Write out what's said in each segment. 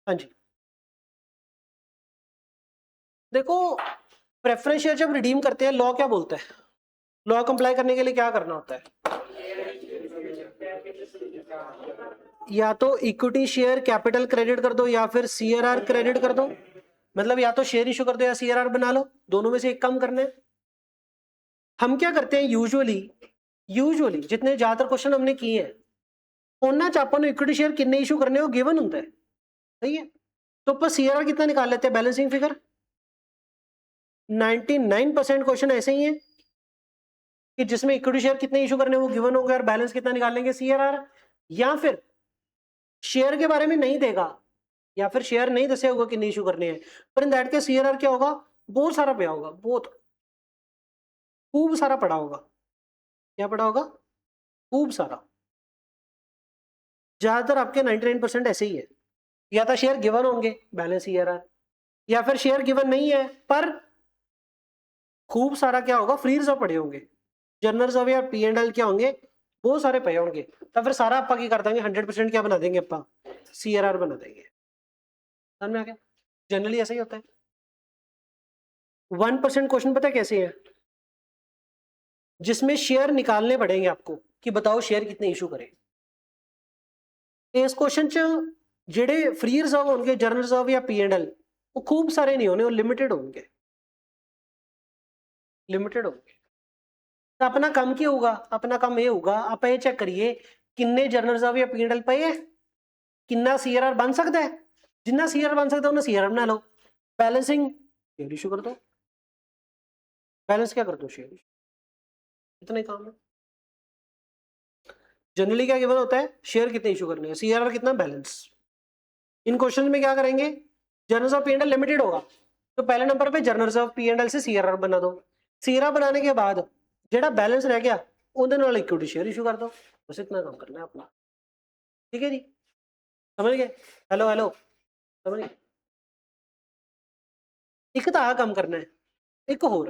हाँ जी, देखो preference share जब रिडीम करते हैं लॉ क्या बोलता है, लॉ कंप्लाई करने के लिए क्या करना होता है, या तो इक्विटी शेयर कैपिटल क्रेडिट कर दो या फिर सीआरआर क्रेडिट कर दो, मतलब या तो शेयर इशू कर दो या सीआरआर बना लो, दोनों में से एक काम करना है। हम क्या करते हैं यूजुअली जितने ज्यादातर क्वेश्चन हमने किए हैं ਉਹਨਾਂ ਚ ਆਪਾਂ ਨੂੰ ਇਕੁਇਟੀ ਸ਼ੇਅਰ ਕਿੰਨੇ ਇਸ਼ੂ ਕਰਨੇ ਉਹ गिवन ਹੁੰਦਾ है, सही है। तो ਆਪਾਂ सीआरआर कितना निकाल लेते हैं, बैलेंसिंग फिगर 99% क्वेश्चन ऐसे ही है कि जिसमें इक्विटी शेयर कितने इशू करने वो गिवन हो गया और बैलेंस कितना निकाल लेंगे सीआरआर, या फिर शेयर के बारे में नहीं देगा या फिर शेयर नहीं दसे होगा कितने इशू करने हैं, पर इन दैट के सीआरआर क्या होगा, बहुत सारा पड़ा होगा, बहुत खूब सारा पड़ा होगा, क्या पड़ा होगा, खूब सारा। ज्यादातर आपके 99% ऐसे ही है, या तो शेयर गिवन होंगे बैलेंस सीआरआर, या फिर शेयर गिवन नहीं है पर खूब सारा क्या होगा, फ्री रिजर्व पड़े होंगे, जनरल रिजर्व या पी&एल क्या होंगे, बहुत सारे पे होंगे, तो फिर सारा आपा की कर देंगे 100% क्या बना देंगे, आपा सीआरआर बना देंगे। समझ में आ गया, जनरली ऐसा ही होता है। 1% क्वेश्चन पता है कैसे है, जिसमें शेयर निकालने पड़ेंगे आपको कि बताओ शेयर कितने इशू करें। इस क्वेश्चन च जेडे फ्री रिजर्व होंगे जनरल रिजर्व या पी&एल वो खूब सारे नहीं होने, वो लिमिटेड होंगे, लिमिटेड होंगे। तो अपना काम क्या होगा, अपना काम ये होगा आप ये चेक करिए किन्ने जनरल रिजर्व या पी&एल पे है, किन्ना सीआरआर बन सकता है, जिन्ना सीआरआर बन सकता है उन्हें सीआरआर बना लो, बैलेंसिंग शेयर इशू कर दो, बैलेंस क्या कर दो शेयर, इतना ही काम है। जनरली क्या गिवन होता है, शेयर कितने इशू करने हैं, सीआरआर कितना, बैलेंस। इन क्वेश्चन में क्या करेंगे, जनरल रिजर्व पी&एल लिमिटेड होगा तो पहले नंबर पे जनरल रिजर्व पी&एल से सीआरआर बना दो, सीआरआर बनाने के बाद जेड़ा बैलेंस रह गया ਉਹਦੇ ਨਾਲ इक्विटी शेयर इशू कर दो, बस इतना काम करना है अपना, ठीक है जी, समझ गए, हेलो हेलो, समझ गए। एक तो आ काम करना है, एक होर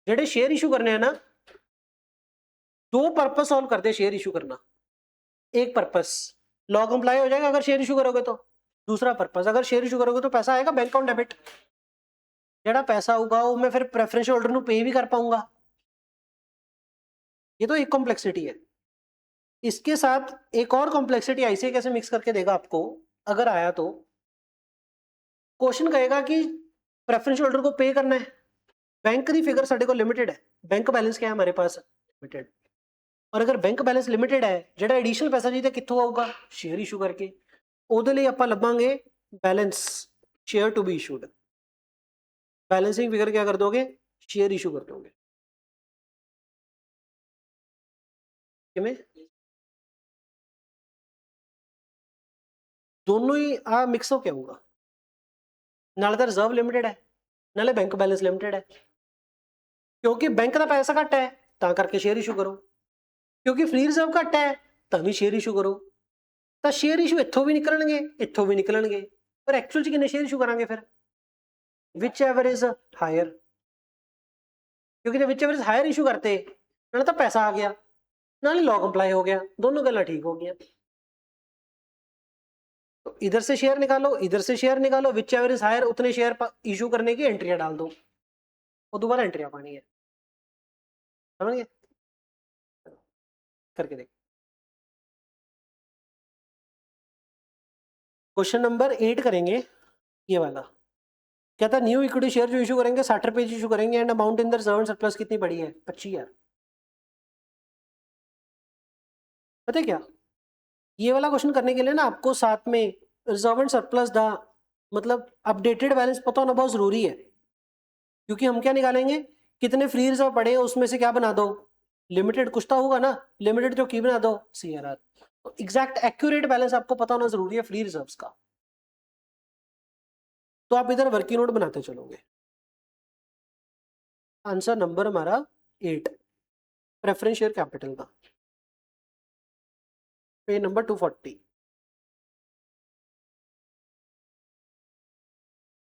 जेडे शेयर इशू करने हैं ना, दो पर्पस सॉल्व करते शेयर इशू करना, एक पर्पस लॉ कंप्लाई हो जाएगा अगर शेयर इशू करोगे तो, दूसरा पर्पस अगर शेयर इशू करोगे तो पैसा आएगा बैंक ऑन डेबिट, जेड़ा पैसा होगा वो मैं फिर प्रेफरेंस होल्डर को पे भी कर पाऊंगा, ये तो एक कॉम्प्लेक्सिटी है। इसके साथ एक और कॉम्प्लेक्सिटी ऐसे कैसे मिक्स करके देगा आपको, अगर आया तो क्वेश्चन कहेगा कि प्रेफरेंस होल्डर को पे करना है, बैंक की फिगर साडे को लिमिटेड है, बैंक बैलेंस क्या है हमारे पास लिमिटेड, और अगर बैंक बैलेंस लिमिटेड है जेड़ा एडिशनल पैसा चाहिए कित्थों आऊगा, शेयर इशू करके, ਉਹਦੇ ਲਈ ਆਪਾਂ ਲੱਭਾਂਗੇ balance share to be issued, balancing figure क्या कर दोगे, शेयर इशू कर दोगे, किमें दोनों ही आ मिक्स हो क्या होगा, नाले तो रिजर्व लिमिटेड है नाले बैंक बैलेंस लिमिटेड है, क्योंकि बैंक का पैसा घट है ता करके शेयर इशू करो, क्योंकि फ्री रिजर्व घट है ਤਾਂ भी शेयर इशू करो, तो शेयर इशू इत्थों भी निकलणगे इत्थों भी निकलणगे, पर एक्चुअल च कितने शेयर इशू करांगे फिर, विच एवर इज हायर, क्योंकि जब whichever is higher issue करते ना तो पैसा आ गया नाले लॉ कंप्लाई हो गया, दोनों गल्लां ठीक हो गई। तो इधर से शेयर निकालो इधर से शेयर निकालो, विच एवर इज हायर उतने शेयर इशू करने की एंट्रियां डाल दो, वो दोबारा एंट्रियां पानी है, समझ गए, करके देख। क्वेश्चन नंबर 8 करेंगे, ये वाला कहता है न्यू इक्विटी शेयर जो इशू करेंगे 60 रुपए इशू करेंगे and amount in the reserve and surplus कितनी पड़ी है, 25,000। पता है क्या, ये वाला क्वेश्चन करने के लिए ना आपको साथ में रिजर्व एंड सरप्लस दा मतलब अपडेटेड बैलेंस पता होना बहुत जरूरी है, क्योंकि हम क्या निकालेंगे, कितने फ्री रिजर्व पड़े हैं उसमें से क्या बना दो, लिमिटेड कुछ तो होगा ना, लिमिटेड जो की बना दो सीआरआर, तो एग्जैक्ट एक्यूरेट बैलेंस आपको पता होना जरूरी है फ्री रिजर्व्स का। तो आप इधर वर्किंग नोट बनाते चलोगे, आंसर नंबर हमारा 8 प्रेफरेंस शेयर कैपिटल का, पेज नंबर 240।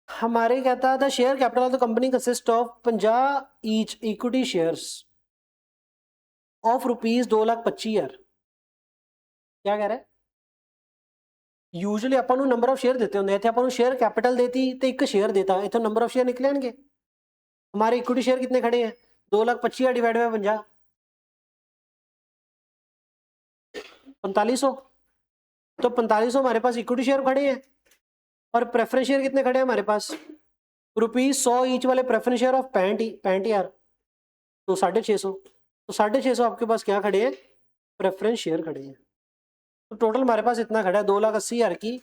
हमारे कहता है the share capital of the company consist of 50 each equity shares of rupees 2,25,000 क्या कह रहा है? यूजुअली अपन ਨੂੰ ਨੰਬਰ ਆਫ ਸ਼ੇਅਰ ਦਿੱਤੇ ਹੁੰਦੇ, ਇੱਥੇ ਆਪਾਂ ਨੂੰ ਸ਼ੇਅਰ ਕੈਪੀਟਲ ਦੇਤੀ ਤੇ ਇੱਕ ਸ਼ੇਅਰ ਦੇਤਾ, ਇੱਥੋਂ ਨੰਬਰ ਆਫ ਸ਼ੇਅਰ ਨਿਕਲਣਗੇ। हमारे इक्विटी शेयर कितने खड़े हैं? 2,25,000 डिवाइड बाय 50, 4500। तो 4500 हमारे पास इक्विटी शेयर खड़े हैं और प्रेफरेंस शेयर कितने खड़े हैं हमारे पास? ₹100 ईच वाले प्रेफरेंस शेयर ऑफ 65 यार, तो 650। तो 650 आपके पास क्या खड़े हैं? प्रेफरेंस शेयर खड़े हैं। तो टोटल हमारे पास इतना खड़ा है 2,80,000 की,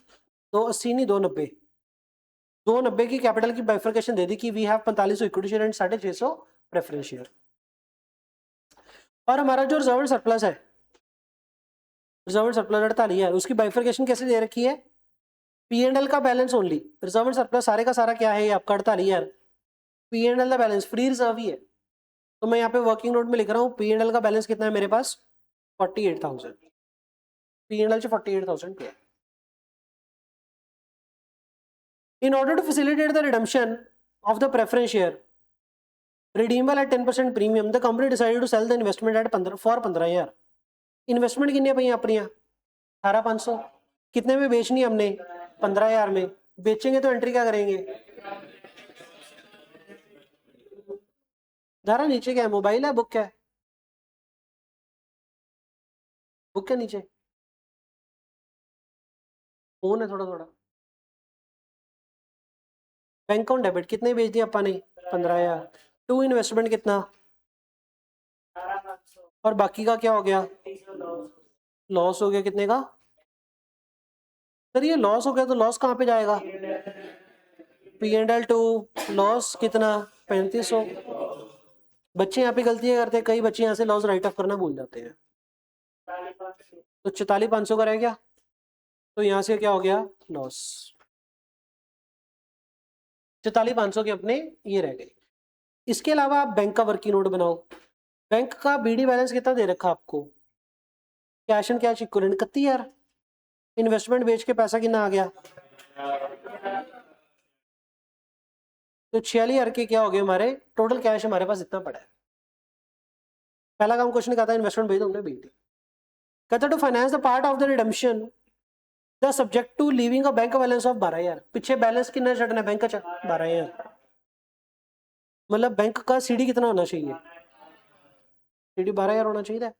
280 नहीं 290, 290 की कैपिटल की बाइफर्केशन दे दी कि we have 4500 equity share and 650 preference share. और हमारा जो रिजर्व सरप्लस है, रिजर्व सरप्लस 48,000, उसकी बाइफर्केशन कैसे दे रखी है? P&L का बैलेंस ओनली, रिजर्व सरप्लस सारे का सारा क्या है? आपका 48,000। P&L का बैलेंस फ्री रिजर्व ही है, तो मैं यहाँ पे वर्किंग नोट में लिख रहा हूँ P&L का बैलेंस कितना है मेरे पास? 48,000। P&L से 48,000 पे। In order to facilitate the redemption of the preference share redeemable at 10% premium, the company decided to sell the investment at 15,000। Investment कितनी पई अपनी? 18,500। कितने में बेचनी है हमने? 15,000 में। बेचेंगे तो एंट्री क्या करेंगे? जरा नीचे क्या है? मोबाइल है, बुक क्या है? बुक के नीचे फोन है थोड़ा थोड़ा। बैंक अकाउंट डेबिट कितने बेच दिया अपन ने? 15,000। टू इन्वेस्टमेंट कितना? और बाकी का क्या हो गया? लॉस हो गया। कितने का? सर ये लॉस हो गया तो लॉस कहाँ पे जाएगा? P&L टू लॉस कितना? 3,500। बच्चे यहाँ पे गलतियां करते हैं, कई बच्चे यहाँ से लॉस राइट ऑफ करना भूल जाते हैं। तो 44,500 का रह गया, तो यहाँ से क्या हो गया? लॉस। 44,500 के अपने ये रह गए। इसके अलावा आप बैंक का वर्किंग नोट बनाओ। बैंक का BD बैलेंस कितना दे रखा आपको? Cash and cash equivalent 31,000। Investment बेच के पैसा कितना आ गया? तो 46,000 के क्या हो गए हमारे? टोटल कैश हमारे पास इतना पड़ा है। पहला काम क्वेश्चन कहता है इन्वेस्टमेंट भेज दो, हमने भेज दी। कहता to finance the part of the redemption the subject to leaving a bank balance of 12,000। पीछे बैलेंस कितना छड़ना है बैंक का? 12,000। मतलब बैंक का CD कितना होना चाहिए? CD 12,000 होना चाहिए।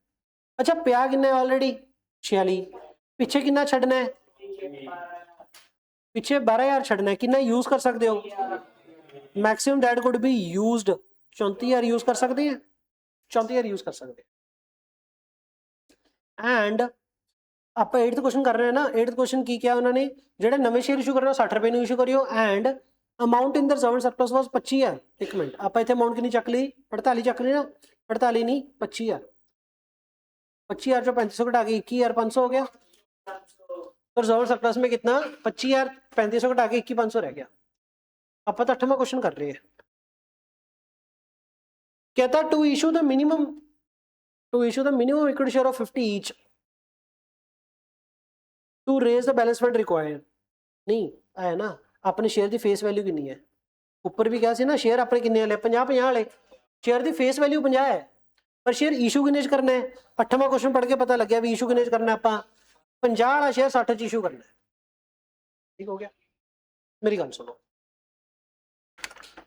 अच्छा प्या कितना है ऑलरेडी? 46। पीछे कितना छड़ना है? पीछे 12,000 छड़ना है। कितना यूज कर सकते हो? Maximum that could be used 34,000 use कर सकते हैं, 34,000 यूज कर सकते हैं। एंड आप 8th क्वेश्चन कर रहे हैं ना, 8th क्वेश्चन की क्या उन्होंने जेड़ा नवे शेयर इशू कर रहे हो 60 रुपए इशू करियो and amount in the reserve surplus was 25,000। एक मिनट आप इतने अमाउंट कितनी चक ली? 48 चक ली ना? 48 नहीं 25,000। 25,000 जो 3500 घटा के 21,500 हो गया। तो रिजर्व सरप्लस में कितना? 25,000 3500 घटा के 21,500 रह गया। आप 8वां क्वेश्चन कर रहे हैं। कहता to issue the minimum equity share of 50 each to raise the balance fund required. नहीं है ना, अपने शेयर की फेस वैल्यू कितनी है? ऊपर भी क्या सी ना, शेयर अपने कितने वाले? 50 वाले। शेयर की फेस वैल्यू 50 है, पर शेयर इशू कितने करना है? 8वां क्वेश्चन पढ़ के पता लग गया भी इशू कितने करना है। आप 50 वाला शेयर 60 इशू करना है। ठीक हो गया? मेरी गल सुनो,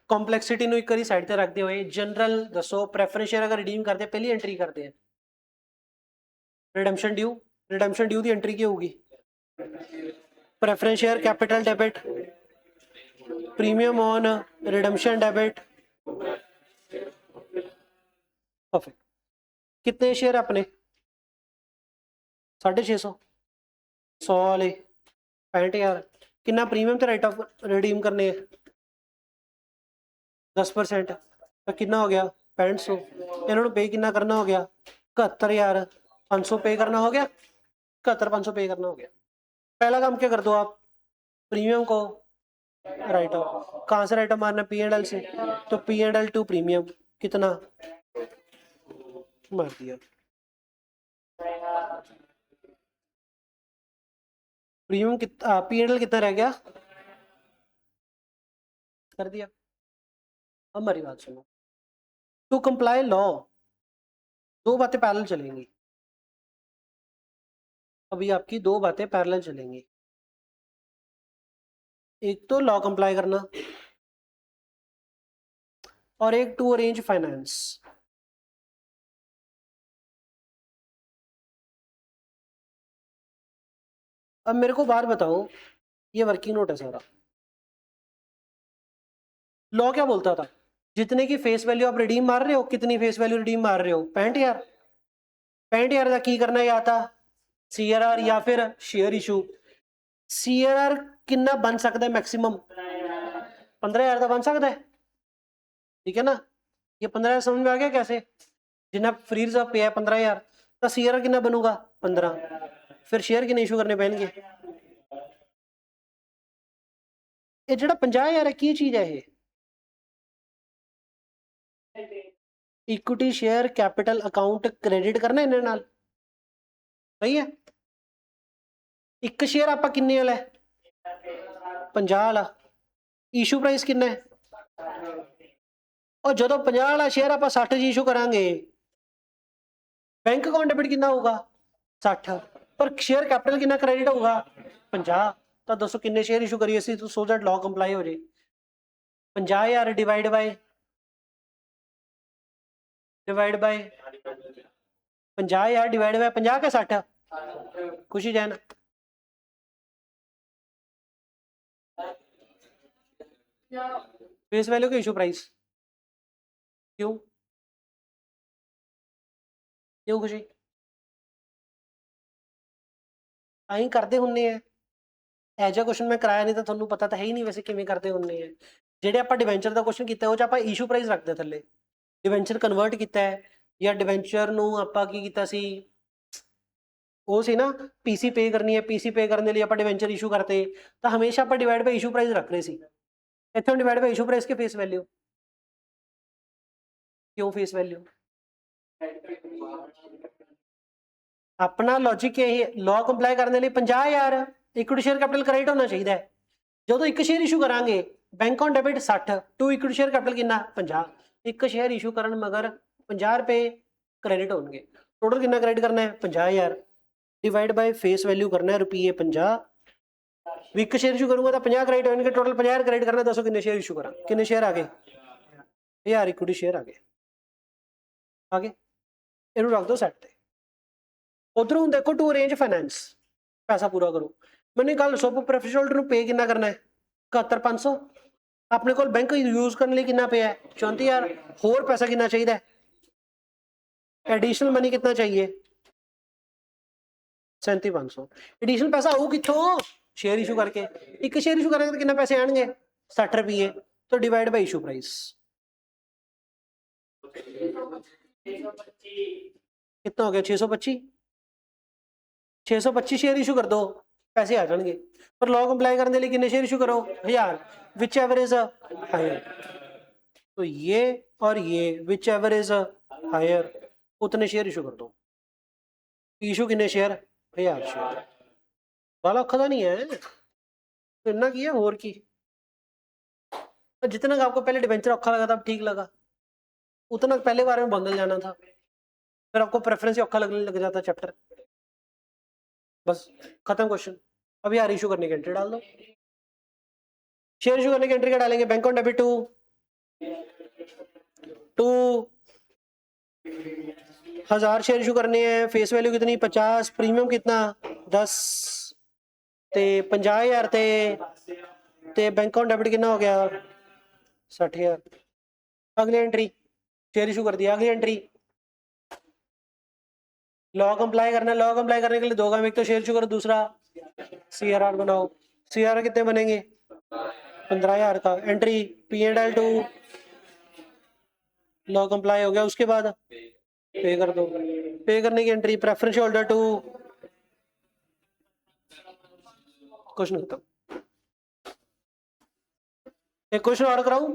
कॉम्पलैक्सिटी ਨੂੰ ਇੱਕ ਵਾਰੀ ਸਾਈਡ ਤੇ ਰੱਖਦੇ ਹੋਏ जनरल दसो प्रेफरेंस शेयर अगर रिडीम करते पहली एंट्री करते हैं रिडेम्पशन ड्यू की एंट्री की होगी? Preference share capital debit premium on redemption debit. Perfect. कितने शेयर अपने? 650, 100 वाले 65,000। कितना प्रीमियम तो राइट ऑफ रिडीम करने? 10%। तो कितना हो गया? 6500। इन्होंने पे कितना करना हो गया? 71,500 पे करना हो गया। 71,500 पे करना हो गया। पहला काम क्या कर दो आप? प्रीमियम को राइट ऑफ। कहाँ से राइट ऑफ मारना? P&L से। तो P&L टू प्रीमियम कितना मार दिया? प्रीमियम कितना? P&L कितना रह गया? कर दिया। अब हमारी बात सुनो, टू कंप्लाई लॉ दो बातें पैरेलल चलेंगी। अभी आपकी दो बातें पैरेलल चलेंगी, एक तो लॉ कंप्लाई करना और एक टू अरेंज फाइनेंस। अब मेरे को बात बताओ, ये वर्किंग नोट है सारा। लॉ क्या बोलता था, जितने की फेस वैल्यू आप रिडीम मार रहे हो, कितनी फेस वैल्यू रिडीम मार रहे हो, 65,000। 65,000 का की करना या था CRR या फिर शेयर इशू। CRR कितना बन सकता है मैक्सिमम, 15,000 का बन सकता है, ठीक है ना। ये 15,000 समझ में आ गया कैसे, जिन्हें फ्री रिजर्व पे है 15,000 तो CRR कितना बनूगा 15, फिर शेयर किने इशू करने पैणगे। ये जो 50,000 है की चीज है, ये equity share capital account credit करना इन्हें नाल, सही है। एक शेयर आपा किन्ने वाला है 50 वाला, इशू प्राइस कितना है, और जो 50 वाला शेयर आप 60 इशू करांगे, बैंक अकाउंट डेबिट कितना होगा 60, पर शेयर कैपिटल कितना क्रेडिट होगा 50। तो दसो किन्ने शेयर इशू करिए सी तो सो दैट लॉ कंप्लाई हो जाए। 50,000 डिवाइड बाय 50,000 डिवाइड बाय 50 का 60, खुशी जैन फेस वैल्यू का इशू प्राइस, क्यों क्यों खुशी आई करते ਹੁੰਨੇ ਆ। ਇਹ ਜਿਹਾ ਕੁਐਸਚਨ ਮੈਂ ਕਰਾਇਆ ਨਹੀਂ ਤਾਂ ਤੁਹਾਨੂੰ ਪਤਾ ਤਾਂ ਹੈ ਹੀ ਨਹੀਂ ਵੈਸੇ ਕਿਵੇਂ ਕਰਦੇ ਹੁੰਨੇ ਆ। ਜਿਹੜੇ ਆਪਾਂ ਡਿਵੈਂਚਰ ਦਾ ਕੁਐਸਚਨ ਕੀਤਾ ਉਹ ਚ ਆਪਾਂ ਇਸ਼ੂ ਪ੍ਰਾਈਸ ਰੱਖਦੇ ਥੱਲੇ, ਡਿਵੈਂਚਰ ਕਨਵਰਟ ਕੀਤਾ ਹੈ ਜਾਂ ਡਿਵੈਂਚਰ ਨੂੰ ਆਪਾਂ ਕੀ ਕੀਤਾ ਸੀ, ਉਹ ਸੀ ਨਾ ਪੀਸੀ ਪੇ ਕਰਨੀ ਹੈ, ਪੀਸੀ ਪੇ ਕਰਨ ਦੇ ਲਈ ਆਪਾਂ ਡਿਵੈਂਚਰ ਇਸ਼ੂ ਕਰਤੇ, ਤਾਂ ਹਮੇਸ਼ਾ ਆਪਾਂ ਡਿਵਾਈਡ ਬਾਈ ਇਸ਼ੂ ਪ੍ਰਾਈਸ ਰੱਖ ਰਹੇ ਸੀ। ਇੱਥੋਂ ਡਿਵਾਈਡ ਬਾਈ ਇਸ਼ੂ ਪ੍ਰਾਈਸ ਕੇ ਫੇਸ ਵੈਲਿਊ, ਕਿਉਂ ਫੇਸ ਵੈਲਿਊ, अपना लॉजिक यही है, लॉ कंप्लाई करने लिए 50,000 इक्विटी शेयर कैपिटल क्रेडिट होना चाहिए। जो एक शेयर इशू करांगे bank on debit 60 to equity share capital कितना 50, एक शेयर इशू करन मगर 50 रुपए क्रेडिट होंगे, टोटल कितना क्रेडिट करना है 50,000 डिवाइड बाय फेस वैल्यू करना है रुपये 50, एक शेयर इशू करूंगा तो 50 क्रेडिट होंगे, टोटल 50 क्रेडिट करना, दसो कितने शेयर इशू करा, कितने शेयर आ गए 1000 इक्विटी शेयर आ गए, आगे इनू रख दो सैट। उधरों देखो टू अरेंज फाइनेंस, पैसा पूरा करो। मैंने कल दसो प्रेफरेंस होल्डर पे कितना करना है 71,500, अपने को बैंक यूज करने लिए कितना पे है 34,000, होर पैसा कितना चाहिए, एडिशनल मनी कितना चाहिए 37,500। एडिशनल पैसा आऊ कितों, शेयर इशू करके, एक शेयर इशू करेंगे तो कितना पैसे आएंगे 60 रुपये, तो डिवाइड बाय इशू प्राइस कितना हो गया 625, 625 शेयर इशू कर दो पैसे आ जाएंगे, पर लॉ कंप्लाई करने के लिए कितने शेयर इशू करो 1000, विच एवर इज हायर, तो ये और ये विच एवर इज हायर उतने शेयर इशू कर दो। इशू कितने शेयर 1000 शेयर, वाला औखा तो नहीं है, तो इतना किया होर की, जितना आपको पहले डिवेंचर औखा लगा था ठीक लगा, उतना पहले बार में बंदल जाना था, फिर आपको प्रेफरेंस औखा लगने लग जाता चैप्टर, बस खत्म क्वेश्चन। अब यार इशू करने की एंट्री डाल दो, शेयर इशू करने की एंट्री क्या डालेंगे, bank on debit to 1000 share issue करने हैं, फेस वैल्यू कितनी 50, प्रीमियम कितना 10 ते 50,000 ते बैंक ऑन डेबिट कितना हो गया 60,000। अगली एंट्री शेयर इशू कर दिया, अगली एंट्री लॉ कंप्लाई करना, लॉ कंप्लाई करने के लिए दो काम, एक तो शेयर इशू करो, दूसरा CRR बनाओ। CRR कितने बनेंगे 15,000 का, entry P&L to law comply हो गया, उसके बाद पे कर दो, पे करने की entry preference holder two, question खत्म। एक क्वेश्चन और कराऊं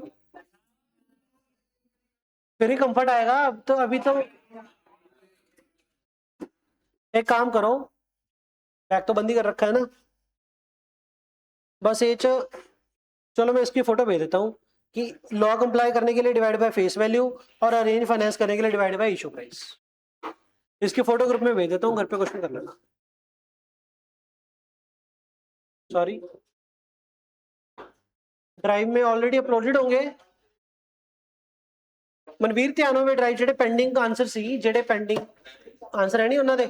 फिर ही कंफर्ट आएगा, अब तो अभी तो एक काम करो, बैग तो बंदी कर रखा है ना, बस ये चलो मैं इसकी फोटो भेज देता हूँ कि लॉ कंप्लाई करने के लिए डिवाइड बाय फेस वैल्यू और अरेंज फाइनेंस करने के लिए डिवाइड बाय इशू प्राइस, इसकी फोटो ग्रुप में भेज देता हूँ, घर पे क्वेश्चन कर लेना। सॉरी, ड्राइव में ऑलरेडी अपलोडेड होंगे। मनवीर ध्यान होवे ड्राइव जेडे पेंडिंग आंसर सी, जेडे पेंडिंग आंसर है नहीं उन्होंने